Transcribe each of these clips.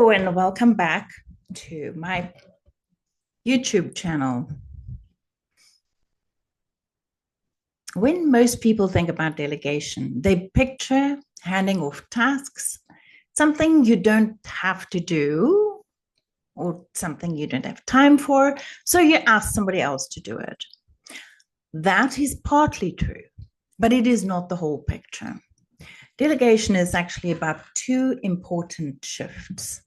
Hello and welcome back to my YouTube channel. When most people think about delegation, they picture handing off tasks, something you don't have to do or something you don't have time for, so you ask somebody else to do it. That is partly true, but it is not the whole picture. Delegation is actually about two important shifts.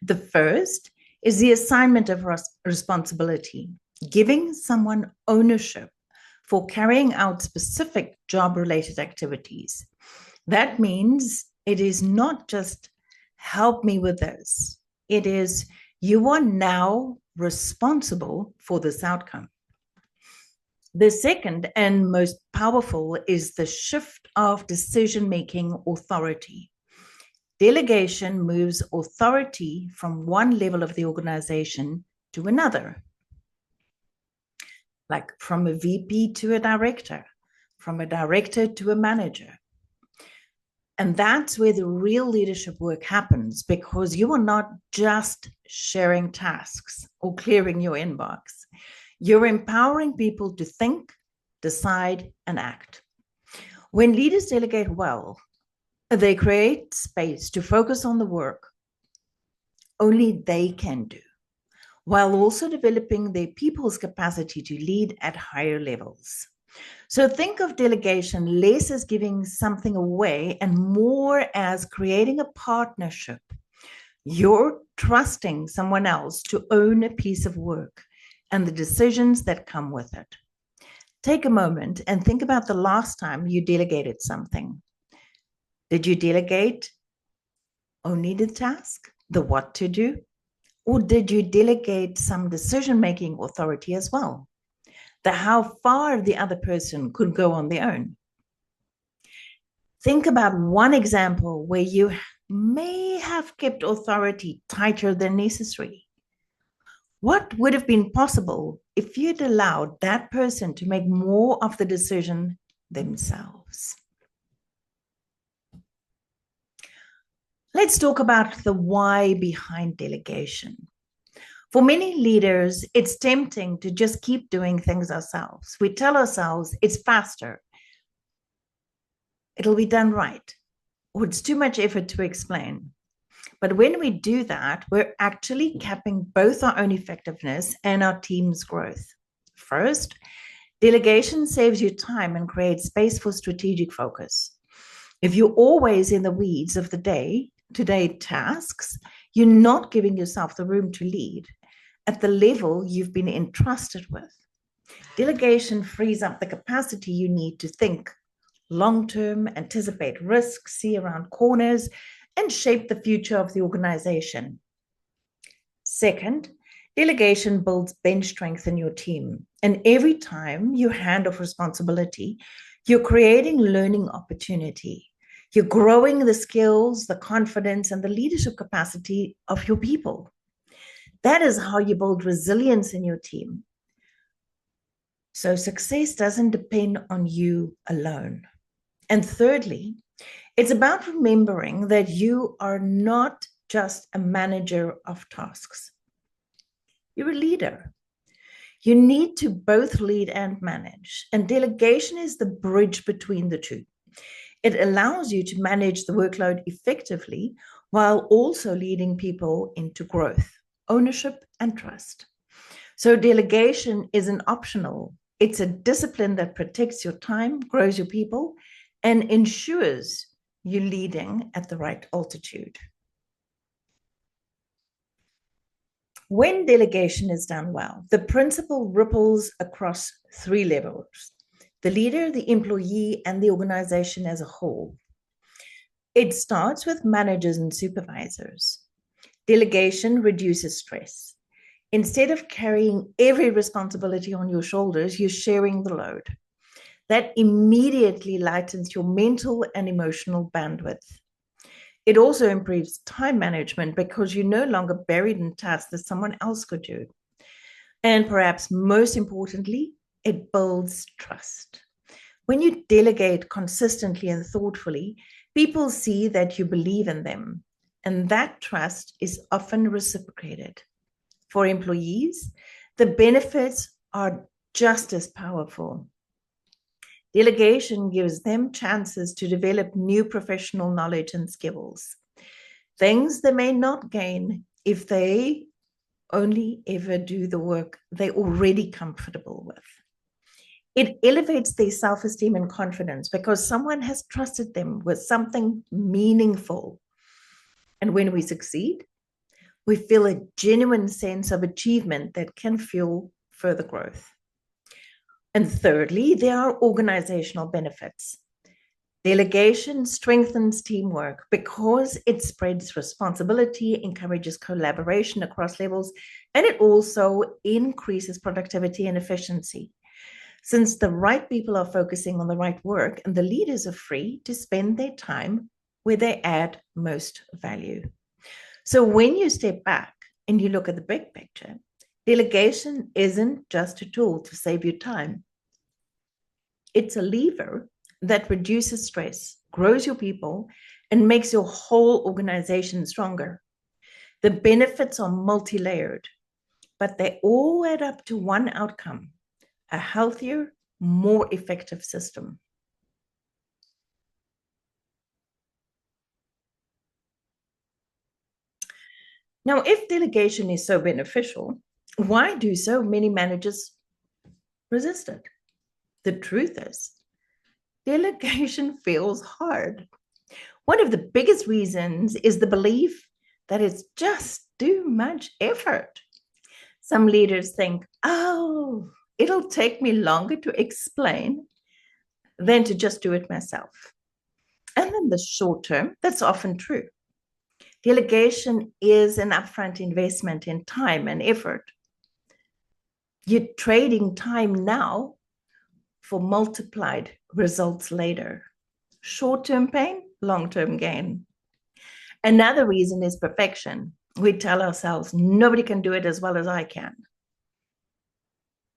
The first is the assignment of responsibility, giving someone ownership for carrying out specific job-related activities. That means it is not just help me with this. It is you are now responsible for this outcome. The second and most powerful is the shift of decision-making authority. Delegation moves authority from one level of the organization to another, like from a VP to a director, from a director to a manager. And that's where the real leadership work happens, because you are not just sharing tasks or clearing your inbox. You're empowering people to think, decide, and act. When leaders delegate well, they create space to focus on the work only they can do, while also developing their people's capacity to lead at higher levels. So think of delegation less as giving something away and more as creating a partnership. You're trusting someone else to own a piece of work and the decisions that come with it. Take a moment and think about the last time you delegated something. Did you delegate only the task, the what to do? Or did you delegate some decision-making authority as well? The how far the other person could go on their own. Think about one example where you may have kept authority tighter than necessary. What would have been possible if you'd allowed that person to make more of the decision themselves? Let's talk about the why behind delegation. For many leaders, it's tempting to just keep doing things ourselves. We tell ourselves it's faster, it'll be done right, or it's too much effort to explain. But when we do that, we're actually capping both our own effectiveness and our team's growth. First, delegation saves you time and creates space for strategic focus. If you're always in the weeds of the day-to-day tasks, you're not giving yourself the room to lead at the level you've been entrusted with. Delegation frees up the capacity you need to think long-term, anticipate risks, see around corners, and shape the future of the organization. Second, delegation builds bench strength in your team. And every time you hand off responsibility, you're creating learning opportunity. You're growing the skills, the confidence, and the leadership capacity of your people. That is how you build resilience in your team. So success doesn't depend on you alone. And thirdly, it's about remembering that you are not just a manager of tasks. You're a leader. You need to both lead and manage, and delegation is the bridge between the two. It allows you to manage the workload effectively while also leading people into growth, ownership, and trust. So delegation isn't optional. It's a discipline that protects your time, grows your people, and ensures you're leading at the right altitude. When delegation is done well, the principle ripples across three levels: the leader, the employee, and the organization as a whole. It starts with managers and supervisors. Delegation reduces stress. Instead of carrying every responsibility on your shoulders, you're sharing the load. That immediately lightens your mental and emotional bandwidth. It also improves time management because you're no longer buried in tasks that someone else could do. And perhaps most importantly, it builds trust. When you delegate consistently and thoughtfully, people see that you believe in them. And that trust is often reciprocated. For employees, the benefits are just as powerful. Delegation gives them chances to develop new professional knowledge and skills, things they may not gain if they only ever do the work they're already comfortable with. It elevates their self-esteem and confidence because someone has trusted them with something meaningful. And when we succeed, we feel a genuine sense of achievement that can fuel further growth. And thirdly, there are organizational benefits. Delegation strengthens teamwork because it spreads responsibility, encourages collaboration across levels, and it also increases productivity and efficiency. Since the right people are focusing on the right work and the leaders are free to spend their time where they add most value. So when you step back and you look at the big picture, delegation isn't just a tool to save you time. It's a lever that reduces stress, grows your people, and makes your whole organization stronger. The benefits are multi-layered, but they all add up to one outcome: a healthier, more effective system. Now, if delegation is so beneficial, why do so many managers resist it? The truth is, delegation feels hard. One of the biggest reasons is the belief that it's just too much effort. Some leaders think, oh, it'll take me longer to explain than to just do it myself. And in the short term, that's often true. Delegation is an upfront investment in time and effort. You're trading time now for multiplied results later. Short-term pain, long-term gain. Another reason is perfection. We tell ourselves, nobody can do it as well as I can.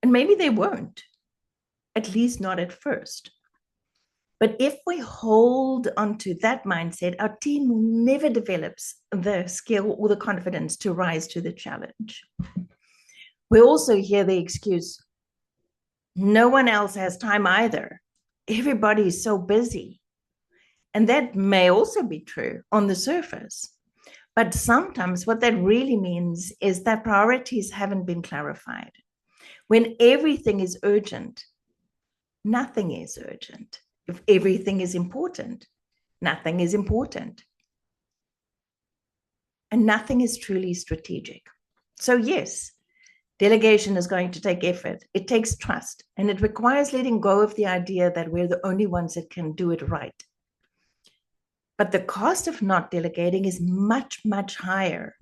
And maybe they won't, at least not at first. But if we hold onto that mindset, our team never develops the skill or the confidence to rise to the challenge. We also hear the excuse, no one else has time either. Everybody is so busy. And that may also be true on the surface. But sometimes what that really means is that priorities haven't been clarified. When everything is urgent, nothing is urgent. If everything is important, nothing is important. And nothing is truly strategic. So yes, delegation is going to take effort. It takes trust, and it requires letting go of the idea that we're the only ones that can do it right. But the cost of not delegating is much, much higher.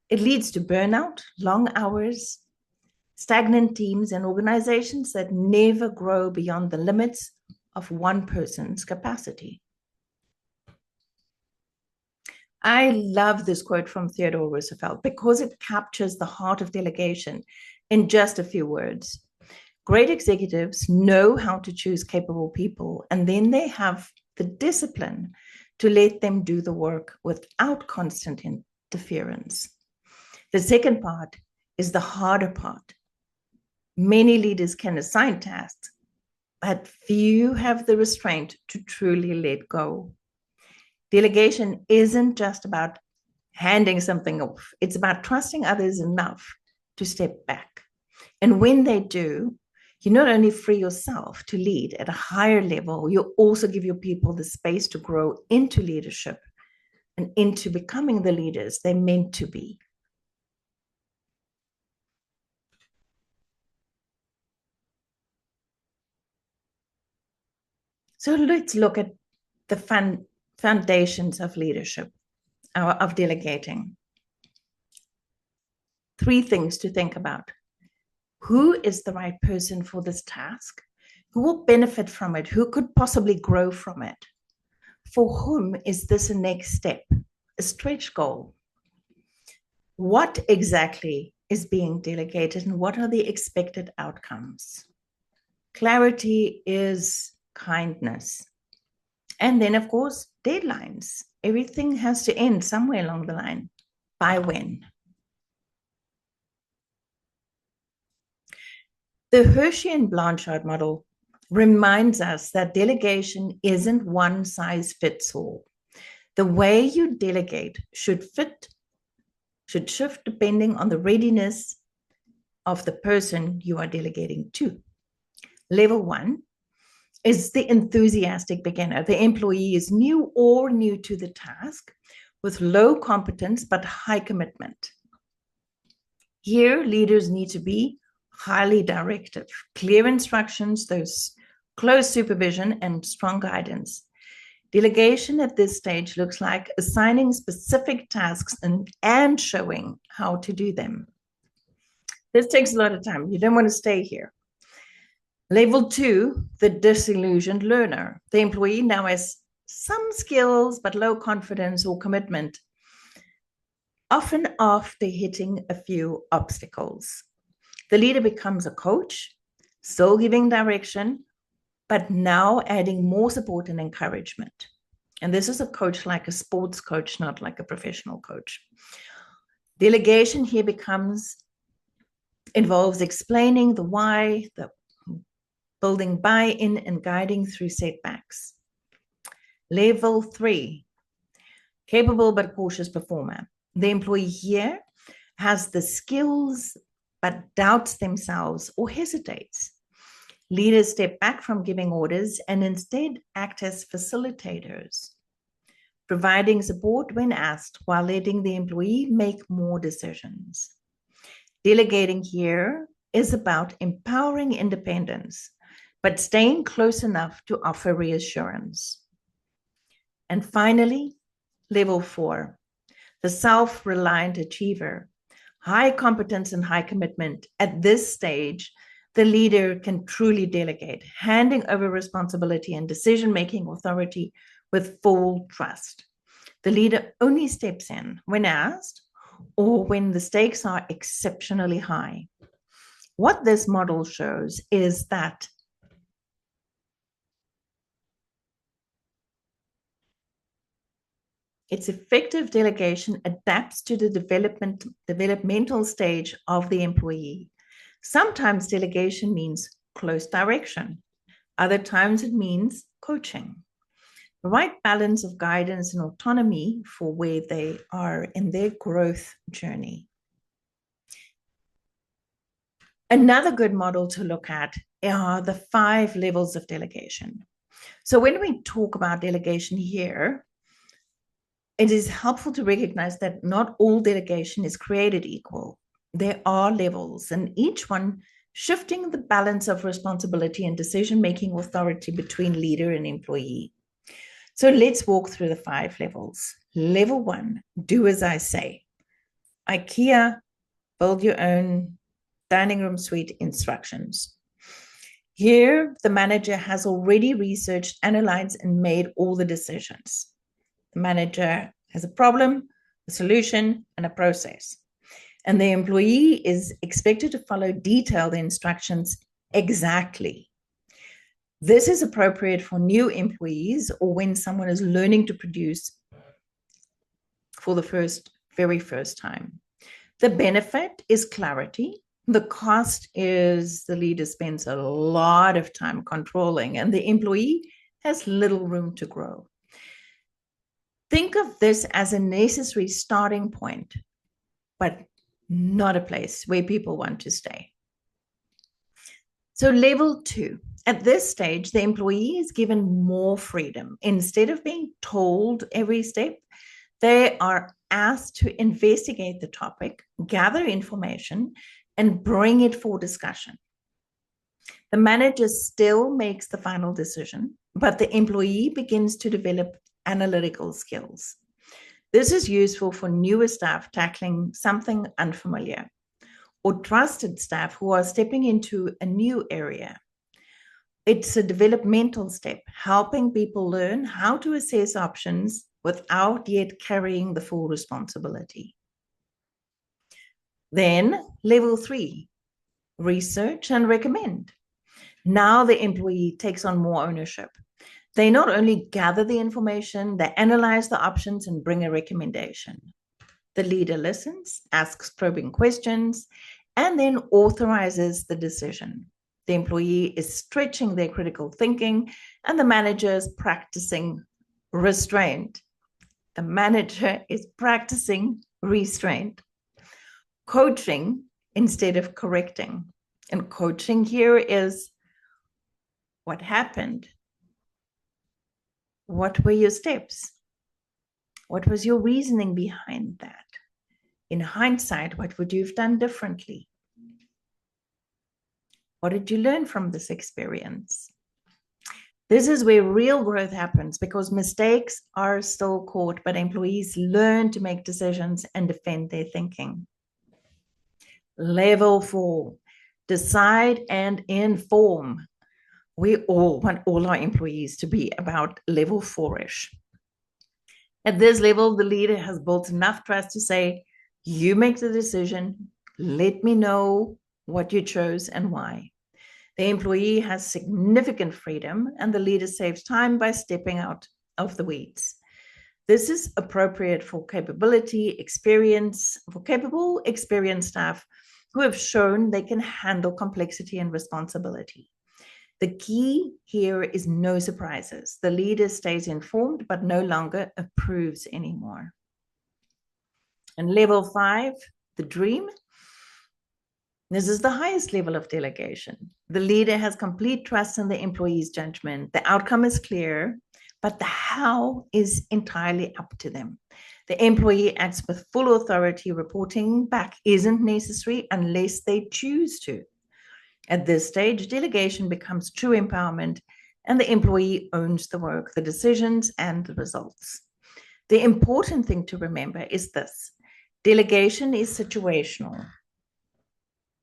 It leads to burnout, long hours, stagnant teams, and organizations that never grow beyond the limits of one person's capacity. I love this quote from Theodore Roosevelt because it captures the heart of delegation in just a few words. Great executives know how to choose capable people, and then they have the discipline to let them do the work without constant interference. The second part is the harder part. Many leaders can assign tasks, but few have the restraint to truly let go. Delegation isn't just about handing something off. It's about trusting others enough to step back. And when they do, you not only free yourself to lead at a higher level, you also give your people the space to grow into leadership and into becoming the leaders they're meant to be. So let's look at the foundations of leadership, of delegating. 3 things to think about. Who is the right person for this task? Who will benefit from it? Who could possibly grow from it? For whom is this a next step, a stretch goal? What exactly is being delegated and what are the expected outcomes? Clarity is kindness. And then, of course, deadlines. Everything has to end somewhere along the line. By when? The Hersey and Blanchard model reminds us that delegation isn't one size fits all. The way you delegate should shift depending on the readiness of the person you are delegating to. Level 1 is the enthusiastic beginner. The employee is new to the task with low competence but high commitment. Here, leaders need to be highly directive, clear instructions, those close supervision, and strong guidance. Delegation at this stage looks like assigning specific tasks and showing how to do them. This takes a lot of time. You don't want to stay here. Level 2, the disillusioned learner. The employee now has some skills, but low confidence or commitment, often after hitting a few obstacles. The leader becomes a coach, still giving direction, but now adding more support and encouragement. And this is a coach like a sports coach, not like a professional coach. Delegation here involves explaining the why, the building buy-in, and guiding through setbacks. Level 3, capable but cautious performer. The employee here has the skills but doubts themselves or hesitates. Leaders step back from giving orders and instead act as facilitators, providing support when asked while letting the employee make more decisions. Delegating here is about empowering independence, but staying close enough to offer reassurance. And finally, level 4, the self-reliant achiever. High competence and high commitment. At this stage, the leader can truly delegate, handing over responsibility and decision-making authority with full trust. The leader only steps in when asked or when the stakes are exceptionally high. What this model shows is that its effective delegation adapts to the developmental stage of the employee. Sometimes delegation means close direction. Other times it means coaching. The right balance of guidance and autonomy for where they are in their growth journey. Another good model to look at are the 5 levels of delegation. So when we talk about delegation here, it is helpful to recognize that not all delegation is created equal. There are levels, and each one shifting the balance of responsibility and decision-making authority between leader and employee. So let's walk through the 5 levels. Level 1, do as I say. IKEA, build your own dining room suite instructions. Here, the manager has already researched, analyzed, and made all the decisions. The manager has a problem, a solution, and a process. And the employee is expected to follow detailed instructions exactly. This is appropriate for new employees or when someone is learning to produce for the very first time. The benefit is clarity. The cost is the leader spends a lot of time controlling, and the employee has little room to grow. Think of this as a necessary starting point, but not a place where people want to stay. So level 2, at this stage, the employee is given more freedom. Instead of being told every step, they are asked to investigate the topic, gather information, and bring it for discussion. The manager still makes the final decision, but the employee begins to develop analytical skills. This is useful for newer staff tackling something unfamiliar, or trusted staff who are stepping into a new area. It's a developmental step, helping people learn how to assess options without yet carrying the full responsibility. Then, level 3, research and recommend. Now the employee takes on more ownership. They not only gather the information, they analyze the options and bring a recommendation. The leader listens, asks probing questions, and then authorizes the decision. The employee is stretching their critical thinking, and the manager is practicing restraint. The manager is practicing restraint. Coaching instead of correcting. And coaching here is what happened? What were your steps? What was your reasoning behind that? In hindsight, what would you have done differently? What did you learn from this experience? This is where real growth happens because mistakes are still caught, but employees learn to make decisions and defend their thinking. Level 4, decide and inform. We all want all our employees to be about level 4-ish. At this level, the leader has built enough trust to say, you make the decision, let me know what you chose and why. The employee has significant freedom and the leader saves time by stepping out of the weeds. This is appropriate for capable, experienced staff who have shown they can handle complexity and responsibility. The key here is no surprises. The leader stays informed, but no longer approves anymore. And level 5, the dream. This is the highest level of delegation. The leader has complete trust in the employee's judgment. The outcome is clear, but the how is entirely up to them. The employee acts with full authority. Reporting back isn't necessary unless they choose to. At this stage, delegation becomes true empowerment, and the employee owns the work, the decisions, and the results. The important thing to remember is this: delegation is situational.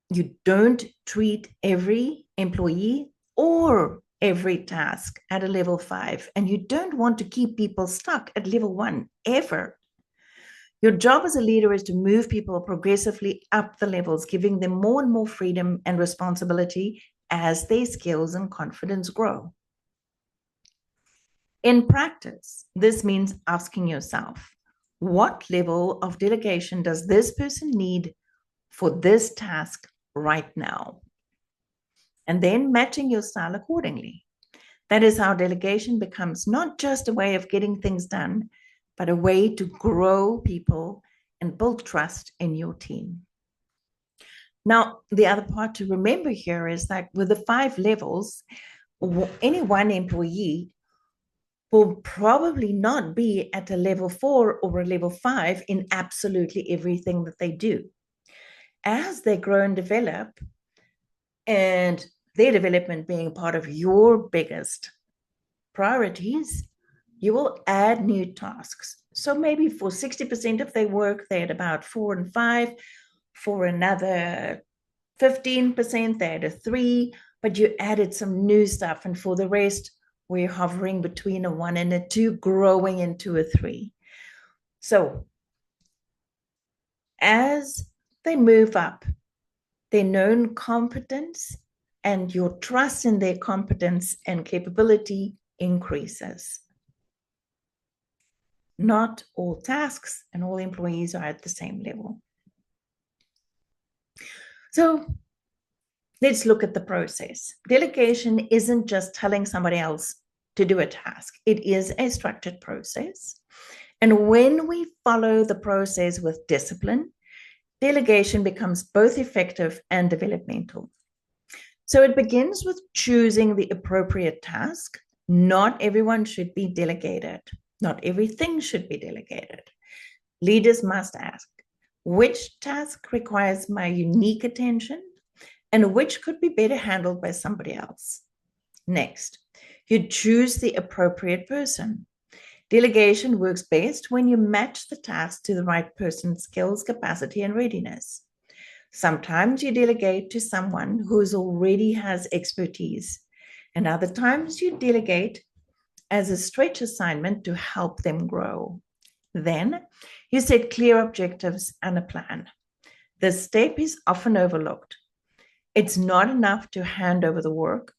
You don't treat every employee or every task at a level 5, and you don't want to keep people stuck at level 1 ever. Your job as a leader is to move people progressively up the levels, giving them more and more freedom and responsibility as their skills and confidence grow. In practice, this means asking yourself, what level of delegation does this person need for this task right now? And then matching your style accordingly. That is how delegation becomes not just a way of getting things done, but a way to grow people and build trust in your team. Now, the other part to remember here is that with the 5 levels, any one employee will probably not be at a level 4 or a level 5 in absolutely everything that they do. As they grow and develop, and their development being part of your biggest priorities, you will add new tasks. So maybe for 60% of their work, they're at about 4 and 5. For another 15%, they're at a 3, but you added some new stuff. And for the rest, we're hovering between a 1 and a 2, growing into a 3. So as they move up, their known competence and your trust in their competence and capability increases. Not all tasks and all employees are at the same level. So let's look at the process. Delegation isn't just telling somebody else to do a task. It is a structured process. And when we follow the process with discipline, delegation becomes both effective and developmental. So it begins with choosing the appropriate task. Not everyone should be delegated. Not everything should be delegated. Leaders must ask, which task requires my unique attention and which could be better handled by somebody else? Next, you choose the appropriate person. Delegation works best when you match the task to the right person's skills, capacity, and readiness. Sometimes you delegate to someone who already has expertise, and other times you delegate as a stretch assignment to help them grow. Then you set clear objectives and a plan. This step is often overlooked. It's not enough to hand over the work.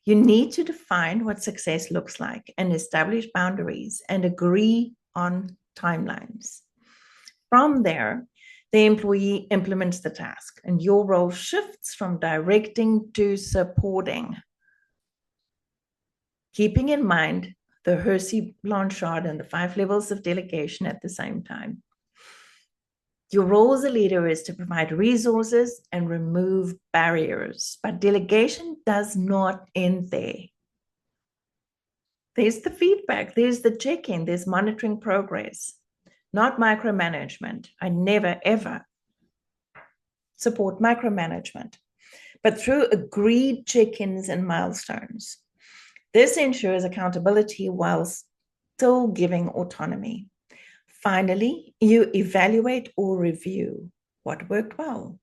You need to define what success looks like and establish boundaries and agree on timelines. From there, the employee implements the task, and your role shifts from directing to supporting. Keeping in mind the Hersey, Blanchard, and the 5 levels of delegation at the same time. Your role as a leader is to provide resources and remove barriers, but delegation does not end there. There's the feedback, there's the check-in, there's monitoring progress, not micromanagement. I never, ever support micromanagement, but through agreed check-ins and milestones. This ensures accountability while still giving autonomy. Finally, you evaluate or review what worked well.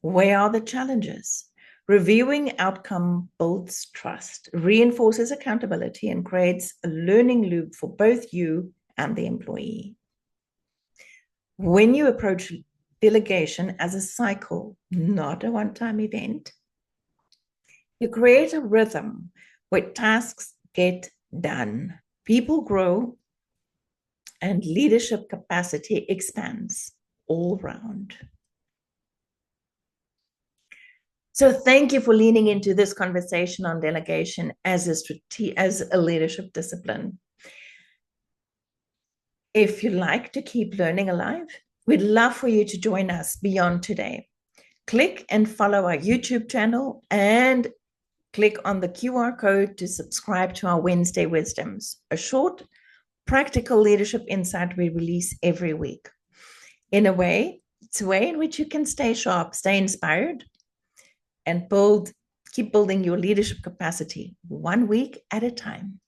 Where are the challenges? Reviewing outcome builds trust, reinforces accountability, and creates a learning loop for both you and the employee. When you approach delegation as a cycle, not a one-time event, you create a rhythm where tasks get done, people grow, and leadership capacity expands all round. So thank you for leaning into this conversation on delegation as a leadership discipline. If you like to keep learning alive, we'd love for you to join us beyond today. Click and follow our YouTube channel and click on the QR code to subscribe to our Wednesday Wisdoms, a short, practical leadership insight we release every week. In a way, it's a way in which you can stay sharp, stay inspired, and keep building your leadership capacity 1 week at a time.